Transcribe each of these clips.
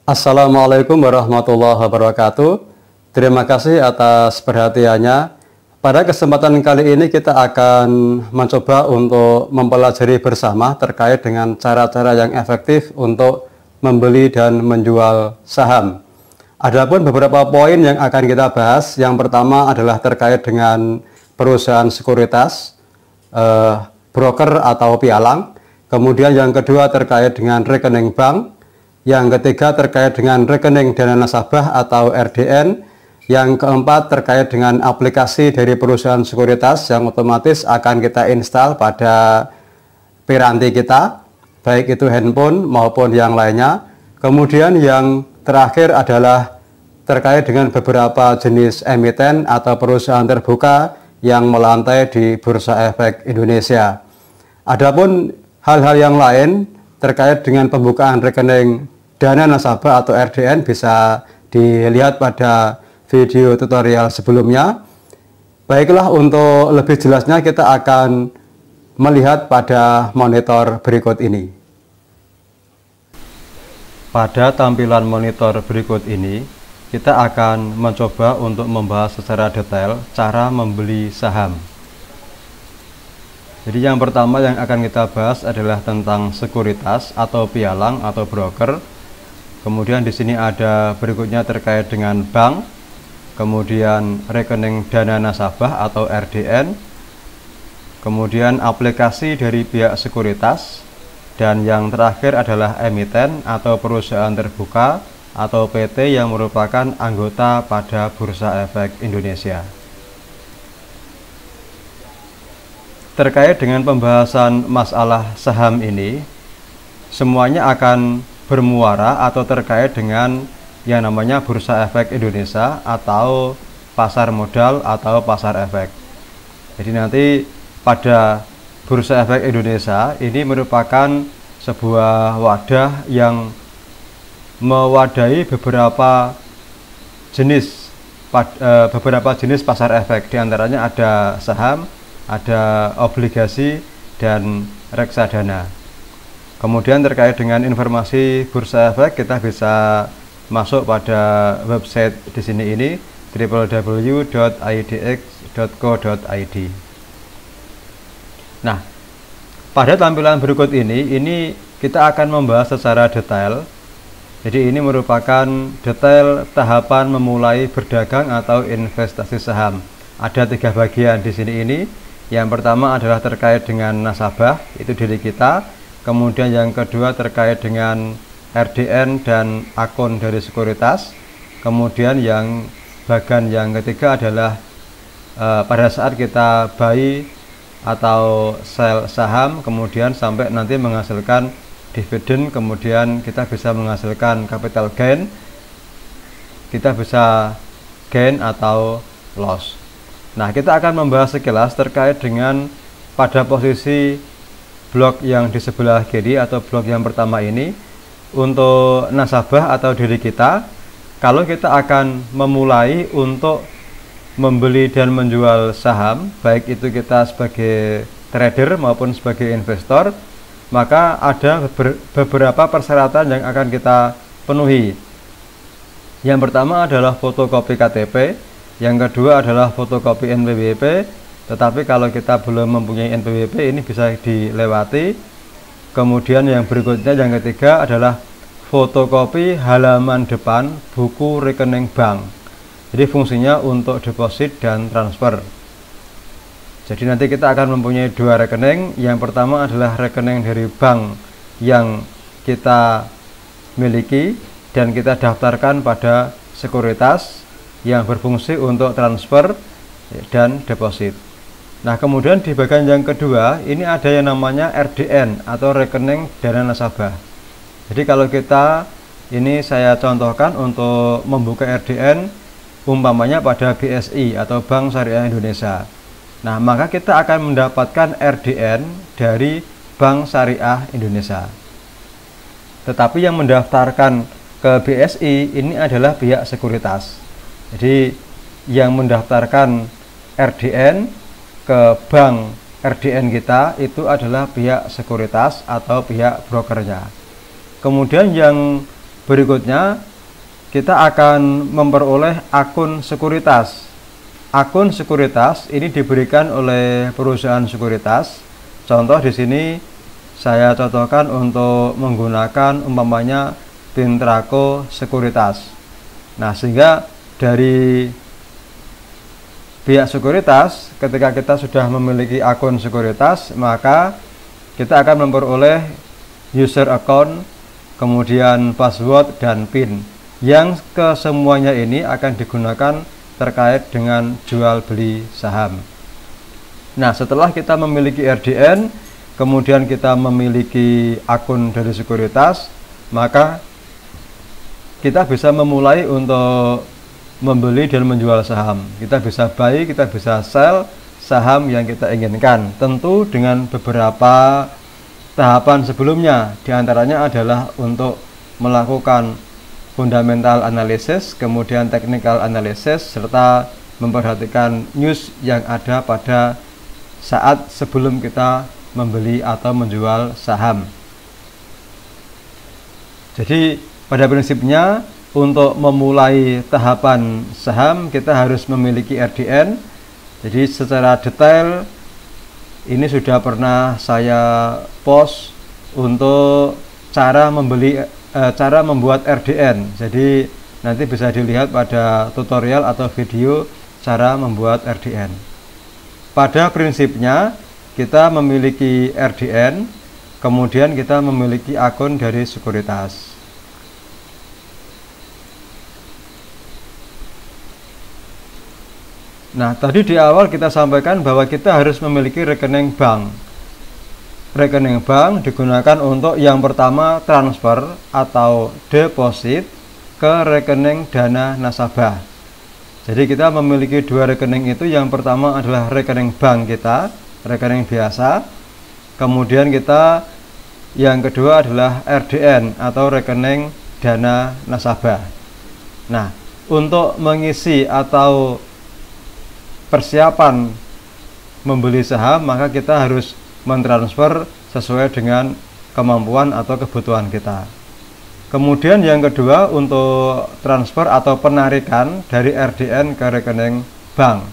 Assalamualaikum warahmatullahi wabarakatuh. Terima kasih atas perhatiannya. Pada kesempatan kali ini kita akan mencoba untuk mempelajari bersama terkait dengan cara-cara yang efektif untuk membeli dan menjual saham. Adapun beberapa poin yang akan kita bahas. Yang pertama adalah terkait dengan perusahaan sekuritas, broker atau pialang. Kemudian yang kedua terkait dengan rekening bank. Yang ketiga terkait dengan rekening dana nasabah atau RDN. Yang keempat terkait dengan aplikasi dari perusahaan sekuritas yang otomatis akan kita install pada piranti kita, baik itu handphone maupun yang lainnya. Kemudian yang terakhir adalah terkait dengan beberapa jenis emiten atau perusahaan terbuka yang melantai di Bursa Efek Indonesia. Adapun hal-hal yang lain terkait dengan pembukaan rekening dana nasabah atau RDN bisa dilihat pada video tutorial sebelumnya. Baiklah, untuk lebih jelasnya kita akan melihat pada monitor berikut ini. Pada tampilan monitor berikut ini, kita akan mencoba untuk membahas secara detail cara membeli saham. Jadi yang pertama yang akan kita bahas adalah tentang sekuritas atau pialang atau broker. Kemudian di sini ada berikutnya terkait dengan bank, kemudian rekening dana nasabah atau RDN, kemudian aplikasi dari pihak sekuritas, dan yang terakhir adalah emiten atau perusahaan terbuka atau PT yang merupakan anggota pada Bursa Efek Indonesia. Terkait dengan pembahasan masalah saham ini, semuanya akan bermuara atau terkait dengan yang namanya Bursa Efek Indonesia atau pasar modal atau pasar efek. Jadi nanti pada Bursa Efek Indonesia ini merupakan sebuah wadah yang mewadahi beberapa jenis pasar efek. Di antaranya ada saham, ada obligasi, dan reksadana. Kemudian terkait dengan informasi Bursa Efek, kita bisa masuk pada website di sini ini www.idx.co.id. Nah, pada tampilan berikut ini kita akan membahas secara detail. Jadi ini merupakan detail tahapan memulai berdagang atau investasi saham. Ada 3 bagian di sini ini. Yang pertama adalah terkait dengan nasabah, itu diri kita. Kemudian yang kedua terkait dengan RDN dan akun dari sekuritas. Kemudian yang bagian yang ketiga adalah pada saat kita buy atau sell saham, kemudian sampai nanti menghasilkan dividen, kemudian kita bisa menghasilkan capital gain, kita bisa gain atau loss. Nah, kita akan membahas sekilas terkait dengan pada posisi blok yang di sebelah kiri atau blok yang pertama ini. Untuk nasabah atau diri kita, kalau kita akan memulai untuk membeli dan menjual saham, baik itu kita sebagai trader maupun sebagai investor, maka ada beberapa persyaratan yang akan kita penuhi. Yang pertama adalah fotokopi KTP, yang kedua adalah fotokopi NPWP. Tetapi kalau kita belum mempunyai NPWP, ini bisa dilewati. Kemudian yang berikutnya, yang ketiga adalah fotokopi halaman depan buku rekening bank. Jadi fungsinya untuk deposit dan transfer. Jadi nanti kita akan mempunyai 2 rekening. Yang pertama adalah rekening dari bank yang kita miliki dan kita daftarkan pada sekuritas yang berfungsi untuk transfer dan deposit. Nah, kemudian di bagian yang kedua ini ada yang namanya RDN atau rekening dana nasabah. Jadi kalau kita ini saya contohkan untuk membuka RDN umpamanya pada BSI atau Bank Syariah Indonesia. Nah, maka kita akan mendapatkan RDN dari Bank Syariah Indonesia. Tetapi yang mendaftarkan ke BSI ini adalah pihak sekuritas. Jadi yang mendaftarkan RDN ke bank RDN kita itu adalah pihak sekuritas atau pihak brokernya. Kemudian yang berikutnya kita akan memperoleh akun sekuritas. Akun sekuritas ini diberikan oleh perusahaan sekuritas. Contoh di sini saya contohkan untuk menggunakan umpamanya Pintraco Sekuritas. Nah, sehingga dari pihak sekuritas, ketika kita sudah memiliki akun sekuritas, maka kita akan memperoleh user account, kemudian password dan PIN, yang kesemuanya ini akan digunakan terkait dengan jual beli saham. Nah, setelah kita memiliki RDN, kemudian kita memiliki akun dari sekuritas, maka kita bisa memulai untuk membeli dan menjual saham. Kita bisa buy, kita bisa sell saham yang kita inginkan, tentu dengan beberapa tahapan sebelumnya. Di antaranya adalah untuk melakukan fundamental analysis, kemudian technical analysis, serta memperhatikan news yang ada pada saat sebelum kita membeli atau menjual saham. Jadi pada prinsipnya untuk memulai tahapan saham kita harus memiliki RDN. Jadi secara detail ini sudah pernah saya post untuk cara membuat RDN. Jadi nanti bisa dilihat pada tutorial atau video cara membuat RDN. Pada prinsipnya kita memiliki RDN, kemudian kita memiliki akun dari sekuritas. Nah, tadi di awal kita sampaikan bahwa kita harus memiliki rekening bank. Rekening bank digunakan untuk yang pertama transfer atau deposit ke rekening dana nasabah. Jadi kita memiliki dua rekening itu. Yang pertama adalah rekening bank kita, rekening biasa. Kemudian kita yang kedua adalah RDN atau rekening dana nasabah. Nah, untuk mengisi atau persiapan membeli saham, maka kita harus mentransfer sesuai dengan kemampuan atau kebutuhan kita. Kemudian yang kedua untuk transfer atau penarikan dari RDN ke rekening bank.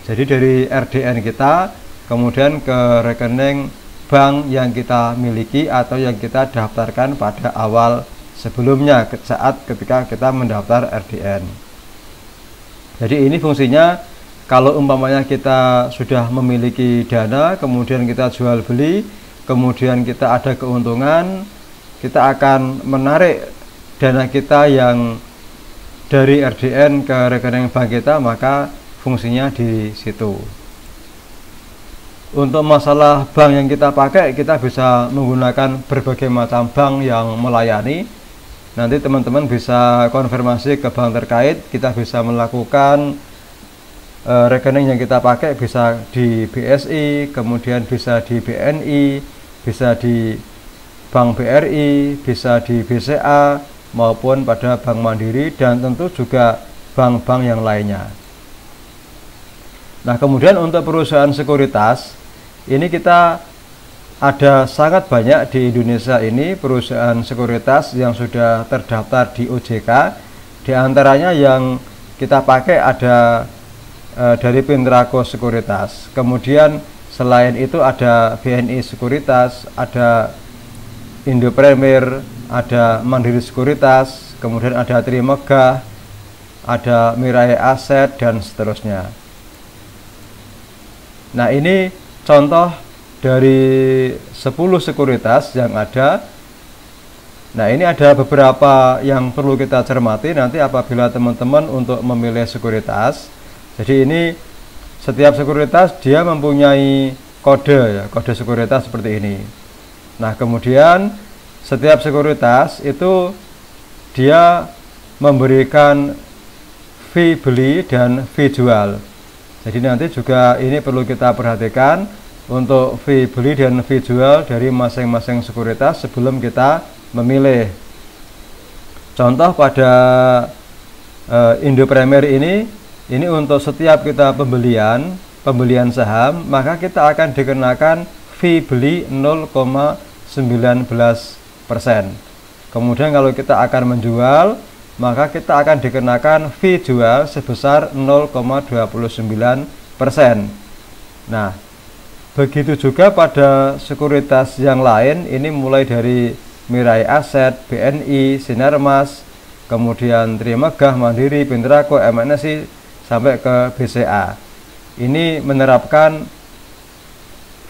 Jadi dari RDN kita kemudian ke rekening bank yang kita miliki atau yang kita daftarkan pada awal sebelumnya, saat ketika kita mendaftar RDN. Jadi ini fungsinya. Kalau umpamanya kita sudah memiliki dana, kemudian kita jual beli, kemudian kita ada keuntungan, kita akan menarik dana kita yang dari RDN ke rekening bank kita, maka fungsinya di situ. Untuk masalah bank yang kita pakai, kita bisa menggunakan berbagai macam bank yang melayani. Nanti teman-teman bisa konfirmasi ke bank terkait, kita bisa melakukan rekening yang kita pakai bisa di BSI, kemudian bisa di BNI, bisa di Bank BRI, bisa di BCA, maupun pada Bank Mandiri, dan tentu juga bank-bank yang lainnya. Nah, kemudian untuk perusahaan sekuritas, ini kita ada sangat banyak di Indonesia ini perusahaan sekuritas yang sudah terdaftar di OJK. Di antaranya yang kita pakai ada dari Pintraco Sekuritas. Kemudian selain itu ada BNI Sekuritas, ada Indo Premier, ada Mandiri Sekuritas, kemudian ada Trimegah, ada Mirai Aset, dan seterusnya. Nah, ini contoh dari 10 sekuritas yang ada. Nah, ini ada beberapa yang perlu kita cermati nanti apabila teman-teman untuk memilih sekuritas. Jadi ini setiap sekuritas dia mempunyai kode ya, kode sekuritas seperti ini. Nah, kemudian setiap sekuritas itu dia memberikan fee beli dan fee jual. Jadi nanti juga ini perlu kita perhatikan untuk fee beli dan fee jual dari masing-masing sekuritas sebelum kita memilih. Contoh pada Indo Premier ini untuk setiap kita pembelian saham, maka kita akan dikenakan fee beli 0,19%. Kemudian kalau kita akan menjual, maka kita akan dikenakan fee jual sebesar 0,29%. Nah, begitu juga pada sekuritas yang lain, ini mulai dari Mirai Aset, BNI, Sinarmas, kemudian Trimegah, Mandiri, Bintrako, MNSI, sampai ke BCA. Ini menerapkan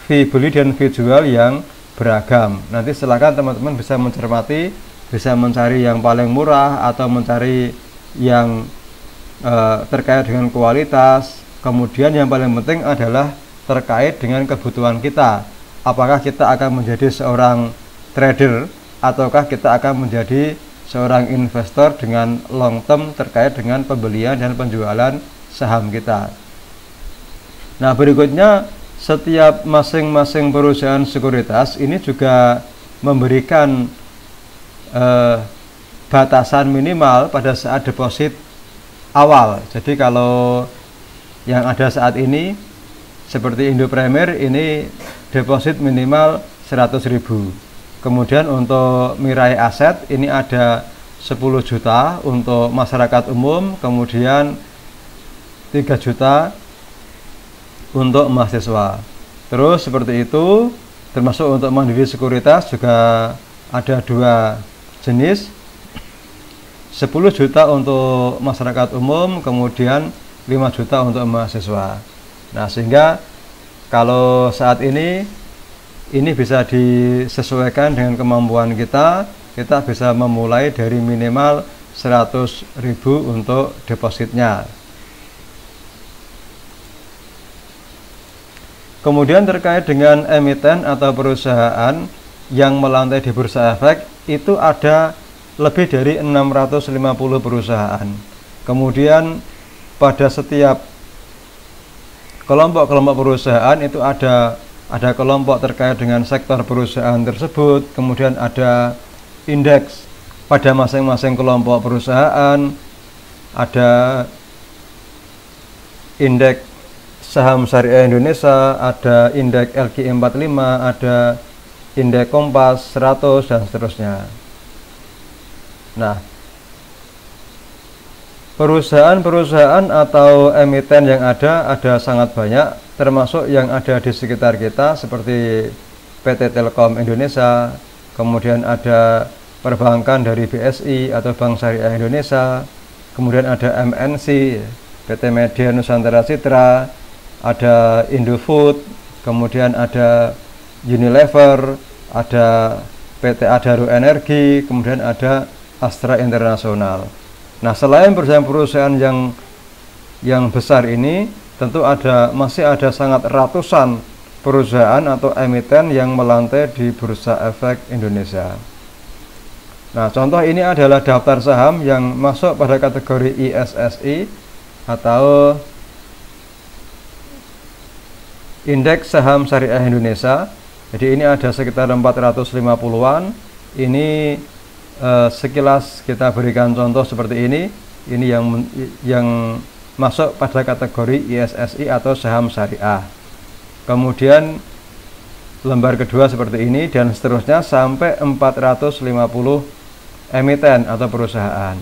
fee beli dan fee jual yang beragam. Nanti silakan teman-teman bisa mencermati, bisa mencari yang paling murah atau mencari yang terkait dengan kualitas. Kemudian yang paling penting adalah terkait dengan kebutuhan kita. Apakah kita akan menjadi seorang trader ataukah kita akan menjadi seorang investor dengan long term terkait dengan pembelian dan penjualan saham kita. Nah, berikutnya setiap masing-masing perusahaan sekuritas ini juga memberikan batasan minimal pada saat deposit awal. Jadi kalau yang ada saat ini seperti Indo Premier ini deposit minimal 100.000. Kemudian untuk Mirai Aset ini ada 10 juta untuk masyarakat umum, kemudian 3 juta untuk mahasiswa. Terus seperti itu, termasuk untuk Mandiri Sekuritas juga ada 2 jenis, 10 juta untuk masyarakat umum, kemudian 5 juta untuk mahasiswa. Nah, sehingga kalau saat ini bisa disesuaikan dengan kemampuan kita bisa memulai dari minimal 100.000 untuk depositnya. Kemudian terkait dengan emiten atau perusahaan yang melantai di Bursa Efek, itu ada lebih dari 650 perusahaan. Kemudian pada setiap kelompok-kelompok perusahaan itu ada kelompok terkait dengan sektor perusahaan tersebut, kemudian ada indeks pada masing-masing kelompok perusahaan, ada indeks saham syariah Indonesia, ada indeks LQ45, ada indeks Kompas 100 dan seterusnya. Nah, perusahaan-perusahaan atau emiten yang ada sangat banyak, termasuk yang ada di sekitar kita seperti PT Telkom Indonesia, kemudian ada perbankan dari BSI atau Bank Syariah Indonesia, kemudian ada MNC, PT Media Nusantara Citra, ada Indofood, kemudian ada Unilever, ada PT Adaro Energi, kemudian ada Astra Internasional. Nah, selain perusahaan-perusahaan yang besar ini, tentu masih ada sangat ratusan perusahaan atau emiten yang melantai di Bursa Efek Indonesia. Nah, contoh ini adalah daftar saham yang masuk pada kategori ISSI atau Indeks Saham Syariah Indonesia. Jadi ini ada sekitar 450-an. Ini sekilas kita berikan contoh seperti ini. Ini yang masuk pada kategori ISSI atau saham syariah. Kemudian lembar kedua seperti ini dan seterusnya sampai 450 emiten atau perusahaan.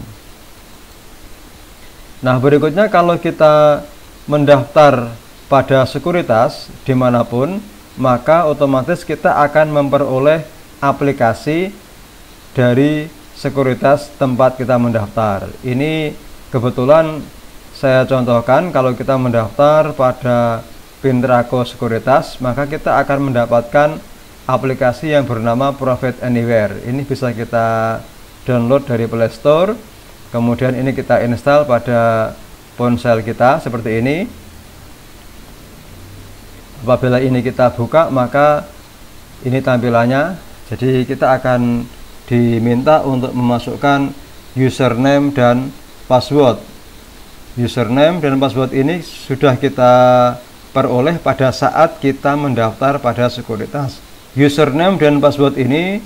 Nah, berikutnya kalau kita mendaftar pada sekuritas dimanapun, maka otomatis kita akan memperoleh aplikasi dari sekuritas tempat kita mendaftar. Ini kebetulan saya contohkan, kalau kita mendaftar pada Bintrako Sekuritas, maka kita akan mendapatkan aplikasi yang bernama Profit Anywhere. Ini bisa kita download dari Play Store, kemudian ini kita install pada ponsel kita seperti ini. Apabila ini kita buka, maka ini tampilannya. Jadi kita akan diminta untuk memasukkan username dan password. Username dan password ini sudah kita peroleh pada saat kita mendaftar pada sekuritas. Username dan password ini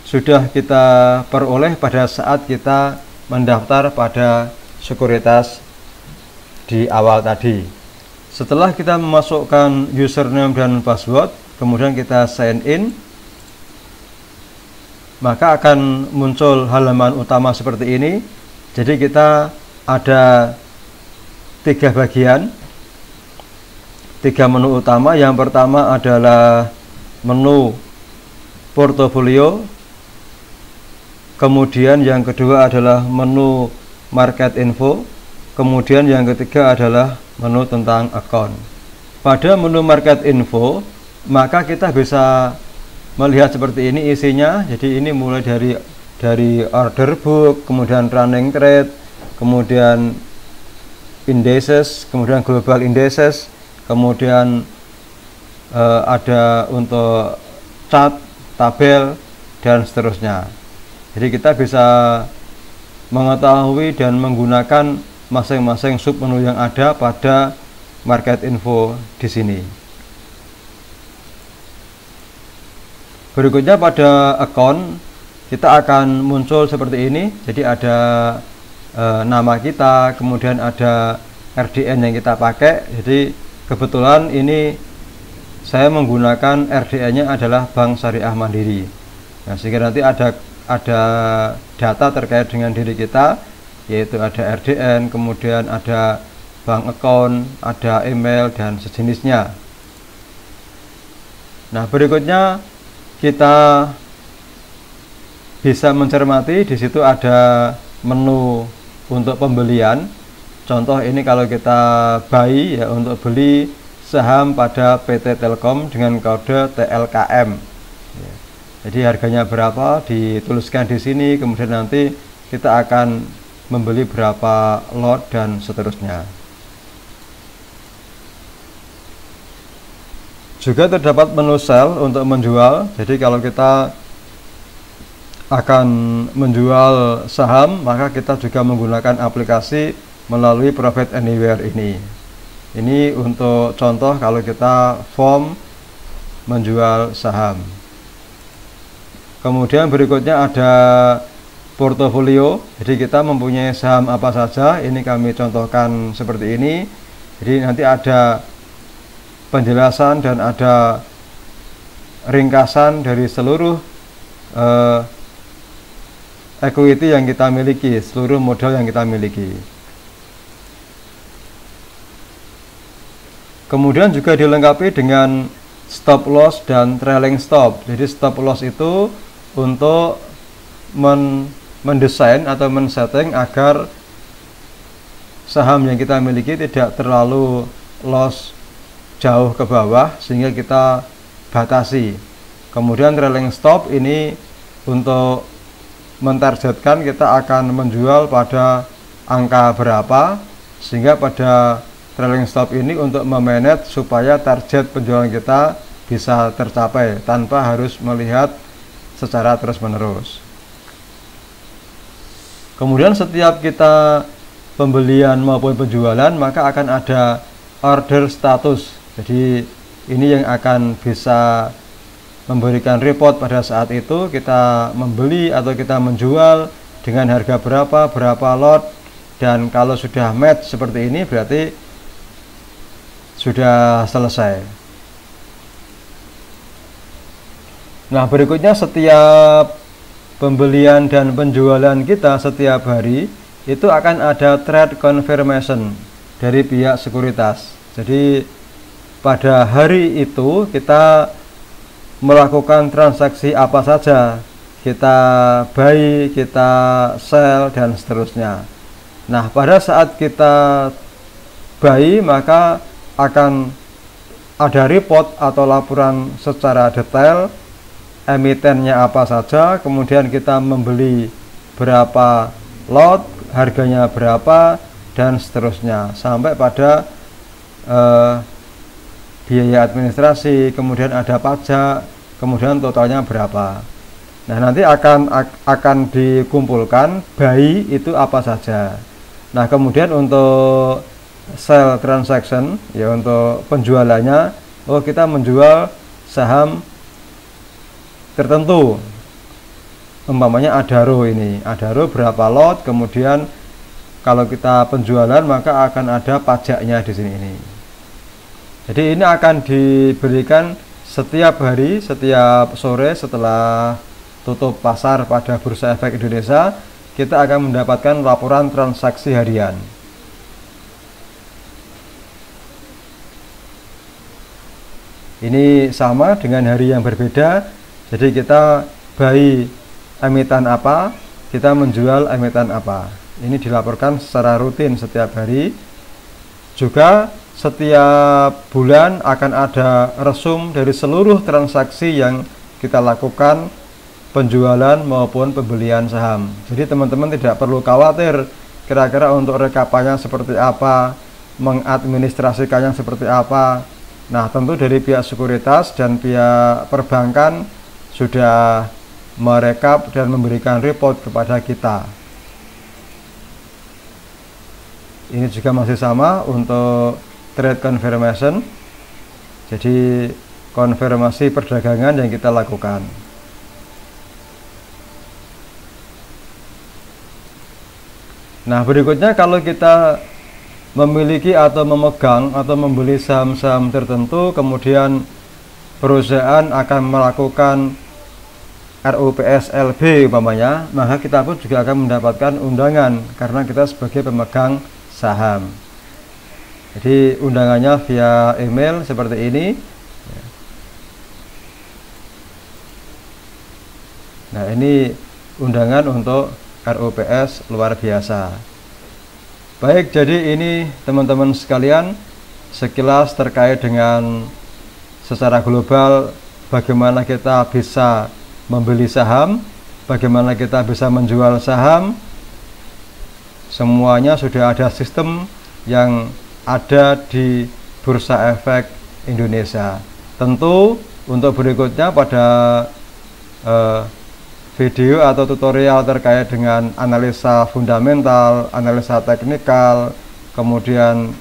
sudah kita peroleh pada saat kita mendaftar pada sekuritas di awal tadi. Setelah kita memasukkan username dan password, kemudian kita sign in. maka akan muncul halaman utama seperti ini. Jadi kita ada 3 bagian, 3 menu utama. Yang pertama adalah menu portofolio, kemudian yang kedua adalah menu market info, kemudian yang ketiga adalah menu tentang account. Pada menu market info, maka kita bisa melihat seperti ini isinya. Jadi ini mulai dari order book, kemudian running trade, kemudian indices, kemudian global indices, kemudian ada untuk chart, tabel, dan seterusnya. Jadi kita bisa mengetahui dan menggunakan masing-masing submenu yang ada pada market info di sini. Berikutnya pada account kita akan muncul seperti ini. Jadi ada nama kita, kemudian ada RDN yang kita pakai. Jadi kebetulan ini saya menggunakan RDN-nya adalah Bank Syariah Mandiri. Nah, sehingga nanti ada data terkait dengan diri kita, yaitu ada RDN, kemudian ada bank account, ada email dan sejenisnya. Nah, berikutnya kita bisa mencermati di situ ada menu untuk pembelian. Contoh ini kalau kita buy ya, untuk beli saham pada PT Telkom dengan kode TLKM. Ya. Jadi harganya berapa dituliskan di sini, kemudian nanti kita akan membeli berapa lot dan seterusnya. Juga terdapat menu sell untuk menjual. Jadi kalau kita akan menjual saham, maka kita juga menggunakan aplikasi melalui Profit Anywhere ini. Ini untuk contoh kalau kita form menjual saham. Kemudian berikutnya ada portofolio. Jadi kita mempunyai saham apa saja. Ini kami contohkan seperti ini. Jadi nanti ada penjelasan dan ada ringkasan dari seluruh equity yang kita miliki, seluruh modal yang kita miliki. Kemudian juga dilengkapi dengan stop loss dan trailing stop. Jadi stop loss itu untuk mendesain atau men-setting agar saham yang kita miliki tidak terlalu loss jauh ke bawah sehingga kita batasi. Kemudian trailing stop ini untuk mentargetkan kita akan menjual pada angka berapa, sehingga pada trailing stop ini untuk memanage supaya target penjualan kita bisa tercapai tanpa harus melihat secara terus-menerus. Kemudian setiap kita pembelian maupun penjualan, maka akan ada order status. Jadi ini yang akan bisa memberikan report pada saat itu kita membeli atau kita menjual dengan harga berapa lot, dan kalau sudah match seperti ini berarti sudah selesai. Nah, berikutnya setiap pembelian dan penjualan kita setiap hari itu akan ada trade confirmation dari pihak sekuritas. Jadi pada hari itu kita melakukan transaksi apa saja, kita buy, kita sell, dan seterusnya. Nah, pada saat kita buy maka akan ada report atau laporan secara detail, emitennya apa saja, kemudian kita membeli berapa lot, harganya berapa, dan seterusnya, sampai pada biaya administrasi, kemudian ada pajak, kemudian totalnya berapa. Nah, nanti akan dikumpulkan buy itu apa saja. Nah, kemudian untuk sell transaction, ya untuk penjualannya, oh kita menjual saham tertentu, umpamanya Adaro ini, Adaro berapa lot, kemudian kalau kita penjualan maka akan ada pajaknya di sini ini. Jadi ini akan diberikan setiap hari, setiap sore setelah tutup pasar pada Bursa Efek Indonesia, kita akan mendapatkan laporan transaksi harian. Ini sama dengan hari yang berbeda. Jadi kita buy emiten apa, kita menjual emiten apa. Ini dilaporkan secara rutin setiap hari. Juga setiap bulan akan ada resum dari seluruh transaksi yang kita lakukan, penjualan maupun pembelian saham. Jadi teman-teman tidak perlu khawatir kira-kira untuk rekapannya seperti apa, mengadministrasikannya seperti apa. Nah, tentu dari pihak sekuritas dan pihak perbankan sudah merekap dan memberikan report kepada kita. Ini juga masih sama untuk trade confirmation. Jadi konfirmasi perdagangan yang kita lakukan. Nah, berikutnya kalau kita memiliki atau memegang atau membeli saham-saham tertentu, kemudian perusahaan akan melakukan RUPS LB umpamanya, maka kita pun juga akan mendapatkan undangan karena kita sebagai pemegang saham. Jadi undangannya via email seperti ini. Nah, ini undangan untuk RUPS luar biasa. Baik, jadi ini teman-teman sekalian sekilas terkait dengan secara global bagaimana kita bisa membeli saham, bagaimana kita bisa menjual saham. Semuanya sudah ada sistem yang ada di Bursa Efek Indonesia. Tentu untuk berikutnya pada video atau tutorial terkait dengan analisa fundamental, analisa teknikal, kemudian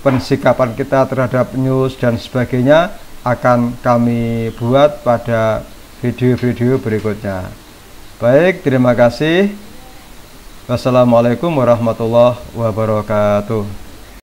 pensikapan kita terhadap news dan sebagainya akan kami buat pada video-video berikutnya. Baik, terima kasih. Wassalamualaikum warahmatullahi wabarakatuh.